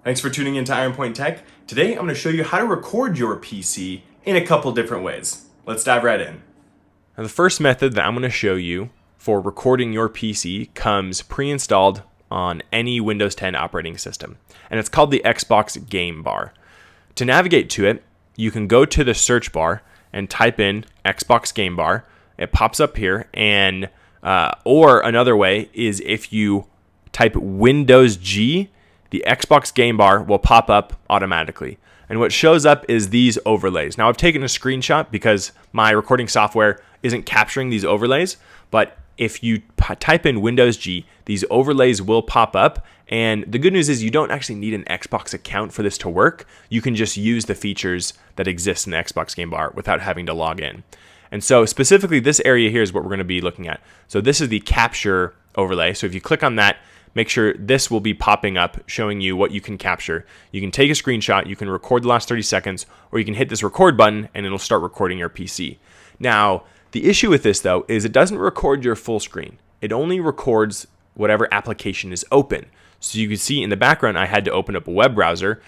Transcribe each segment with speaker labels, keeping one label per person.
Speaker 1: Thanks for tuning in to Iron Point Tech. Today I'm going to show you how to record your PC in a couple different ways. Let's dive right in. Now, the first method that I'm going to show you for recording your PC comes pre-installed on any Windows 10 operating system, and it's called the Xbox Game Bar. To navigate to it, you can go to the search bar and type in Xbox Game Bar. It pops up here, and or another way is if you type Windows G, the Xbox Game Bar will pop up automatically. And what shows up is these overlays. Now, I've taken a screenshot because my recording software isn't capturing these overlays, but if you type in Windows G, these overlays will pop up. And the good news is you don't actually need an Xbox account for this to work. You can just use the features that exist in the Xbox Game Bar without having to log in. And so specifically, this area here is what we're going to be looking at. So this is the capture overlay. So if you click on that, make sure this will be popping up showing you what you can capture. You can take a screenshot, you can record the last 30 seconds, or you can hit this record button and it'll start recording your PC. Now, the issue with this though is it doesn't record your full screen. It only records whatever application is open. So you can see in the background, I had to open up a web browser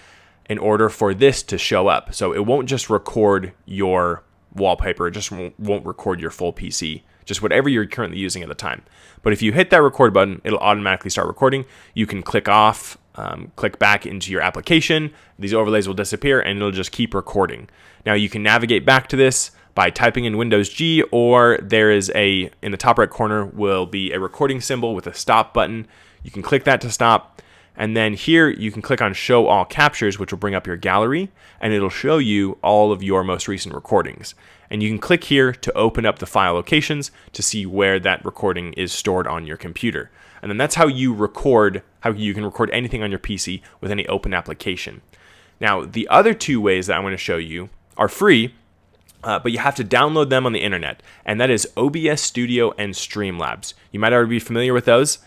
Speaker 1: in order for this to show up. So it won't just record your wallpaper, it just won't record your full PC, just whatever you're currently using at the time. But if you hit that record button, it'll automatically start recording. You can click off, click back into your application. These overlays will disappear and it'll just keep recording. Now you can navigate back to this by typing in Windows G, or there is in the top right corner will be a recording symbol with a stop button. You can click that to stop. And then here you can click on Show All Captures, which will bring up your gallery, and it'll show you all of your most recent recordings. And you can click here to open up the file locations to see where that recording is stored on your computer. And then that's how you can record anything on your PC with any open application. Now, the other two ways that I'm going to show you are free, but you have to download them on the internet, and that is OBS Studio and Streamlabs. You might already be familiar with those.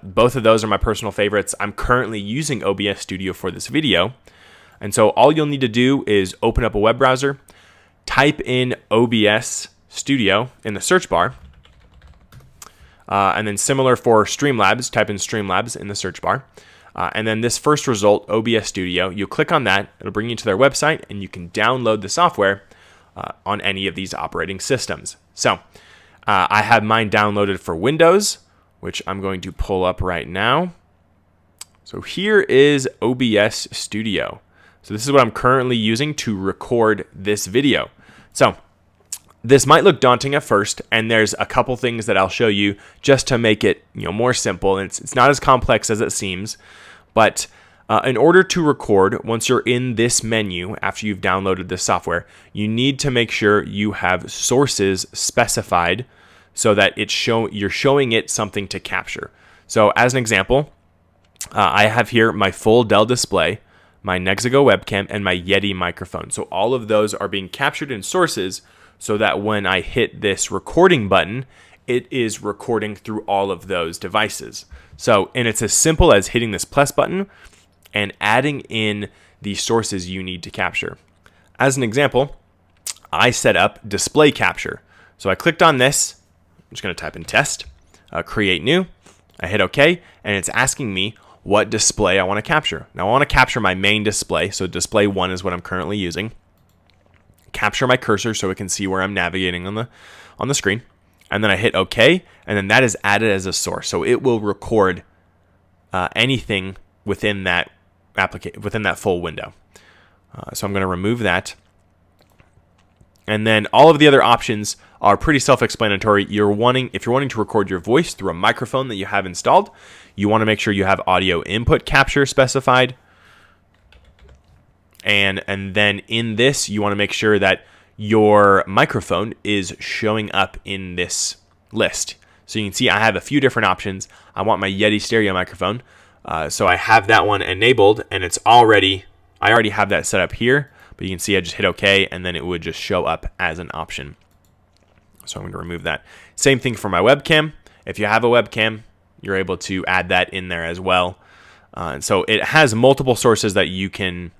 Speaker 1: Both of those are my personal favorites. I'm currently using OBS Studio for this video. And so all you'll need to do is open up a web browser, type in OBS Studio in the search bar, and then similar for Streamlabs, type in Streamlabs in the search bar. And then this first result, OBS Studio, you click on that, it'll bring you to their website, and you can download the software on any of these operating systems. So I have mine downloaded for Windows, which I'm going to pull up right now. So here is OBS Studio. So this is what I'm currently using to record this video. So this might look daunting at first, and there's a couple things that I'll show you just to make it more simple. And it's not as complex as it seems, but in order to record, once you're in this menu after you've downloaded this software, you need to make sure you have sources specified so that you're showing it something to capture. So as an example, I have here my full Dell display, my Nexago webcam, and my Yeti microphone. So all of those are being captured in sources so that when I hit this recording button, it is recording through all of those devices. And it's as simple as hitting this plus button and adding in the sources you need to capture. As an example, I set up display capture. So I clicked on this. I'm just going to type in test, create new. I hit OK, and it's asking me what display I want to capture. Now I want to capture my main display, so display 1 is what I'm currently using. Capture my cursor so it can see where I'm navigating on the screen, and then I hit OK, and then that is added as a source. So it will record anything within that full window. So I'm going to remove that. And then all of the other options are pretty self-explanatory. If you're wanting to record your voice through a microphone that you have installed, you want to make sure you have audio input capture specified. And then in this, you want to make sure that your microphone is showing up in this list. So you can see I have a few different options. I want my Yeti stereo microphone. So I have that one enabled, and I already have that set up here. But you can see I just hit OK, and then it would just show up as an option. So I'm going to remove that. Same thing for my webcam. If you have a webcam, you're able to add that in there as well. And so it has multiple sources that you can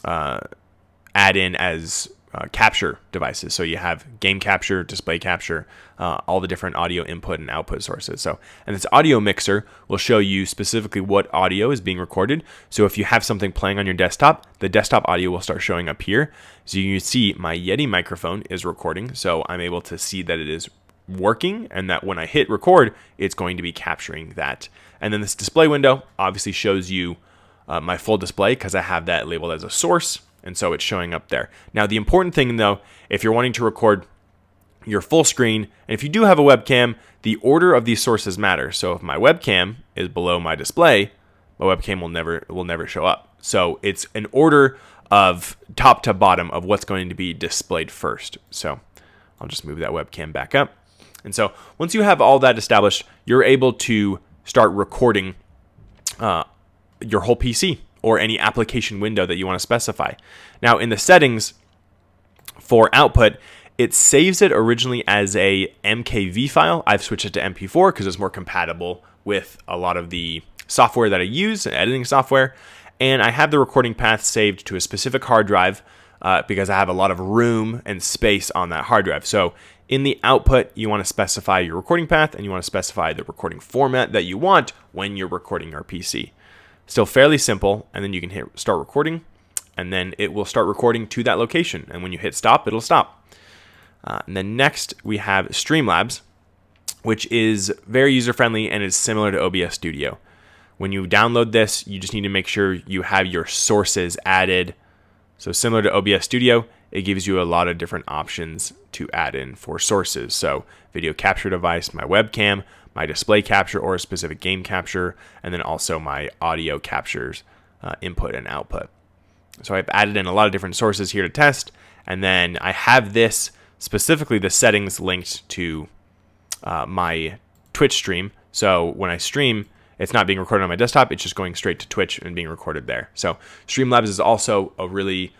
Speaker 1: add in as capture devices. So you have game capture, display capture, all the different audio input and output sources. So, and this audio mixer will show you specifically what audio is being recorded. So if you have something playing on your desktop, the desktop audio will start showing up here. So you can see my Yeti microphone is recording. So I'm able to see that it is working and that when I hit record, it's going to be capturing that. And then this display window obviously shows you my full display because I have that labeled as a source. And so it's showing up there. Now, the important thing, though, if you're wanting to record your full screen, and if you do have a webcam, the order of these sources matter. So if my webcam is below my display, my webcam will never show up. So it's an order of top to bottom of what's going to be displayed first. So I'll just move that webcam back up. And so once you have all that established, you're able to start recording your whole PC or any application window that you want to specify. Now in the settings for output, it saves it originally as a MKV file. I've switched it to MP4 because it's more compatible with a lot of the software that I use, editing software. And I have the recording path saved to a specific hard drive because I have a lot of room and space on that hard drive. So in the output, you want to specify your recording path and you want to specify the recording format that you want when you're recording your PC. Still fairly simple, and then you can hit start recording, and then it will start recording to that location. And when you hit stop, it'll stop. And then next, we have Streamlabs, which is very user-friendly and is similar to OBS Studio. When you download this, you just need to make sure you have your sources added. So similar to OBS Studio, it gives you a lot of different options to add in for sources. So video capture device, my webcam, my display capture or a specific game capture, and then also my audio captures, input and output. So I've added in a lot of different sources here to test, and then I have this, specifically the settings linked to my Twitch stream. So when I stream, it's not being recorded on my desktop, it's just going straight to Twitch and being recorded there. So Streamlabs is also a really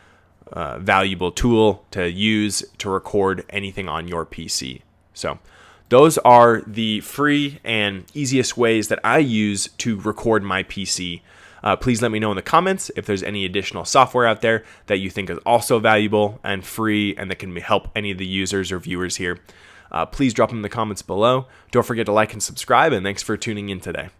Speaker 1: valuable tool to use to record anything on your PC. So those are the free and easiest ways that I use to record my PC. Please let me know in the comments if there's any additional software out there that you think is also valuable and free and that can help any of the users or viewers here. Please drop them in the comments below. Don't forget to like and subscribe, and thanks for tuning in today.